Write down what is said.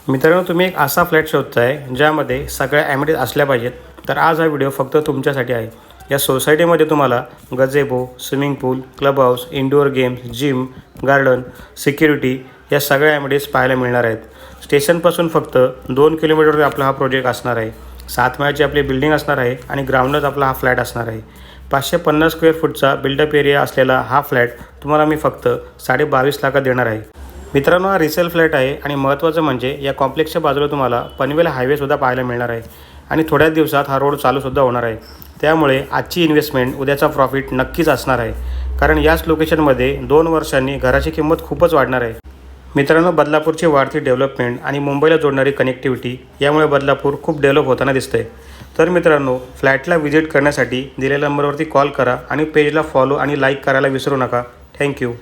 मित्रांनो, तुम्ही एक असा फ्लॅट शोधताय ज्यामध्ये सगळ्या ॲमिनिटीज असल्या पाहिजेत, तर आज हा व्हिडिओ फक्त तुमच्यासाठी आहे. या सोसायटीमध्ये तुम्हाला gazebo, swimming pool, club house, indoor games, gym, garden, security या सगळ्या ॲमिनिटीज पाहायला मिळणार आहेत. स्टेशनपासून फक्त 2 किलोमीटरवर आपला हा प्रोजेक्ट असणार आहे. 7 माळ्याची आपली बिल्डिंग असणार आहे आणि ग्राउंडच आपला हा फ्लॅट असणार आहे. 550 स्क्वेअर फूटचा बिल्डअप एरिया असलेला हा फ्लॅट तुम्हाला मी फक्त 22.5 लाखात देणार आहे. मित्रांनो, हा रिसेल फ्लॅट आहे आणि महत्त्वाचं म्हणजे या कॉम्प्लेक्सच्या बाजूला तुम्हाला पनवेल हायवेसुद्धा पाहायला मिळणार आहे आणि थोड्याच दिवसात हा रोड चालूसुद्धा होणार आहे. त्यामुळे आजची इन्व्हेस्टमेंट उद्याचा प्रॉफिट नक्कीच असणार आहे, कारण याच लोकेशनमध्ये 2 वर्षांनी घराची किंमत खूपच वाढणार आहे. मित्रांनो, बदलापूरची वाढती डेव्हलपमेंट आणि मुंबईला जोडणारी कनेक्टिव्हिटी यामुळे बदलापूर खूप डेव्हलप होताना दिसतंय. तर मित्रांनो, फ्लॅटला व्हिजिट करण्यासाठी दिलेल्या नंबरवरती कॉल करा आणि पेजला फॉलो आणि लाईक करायला विसरू नका. थँक्यू.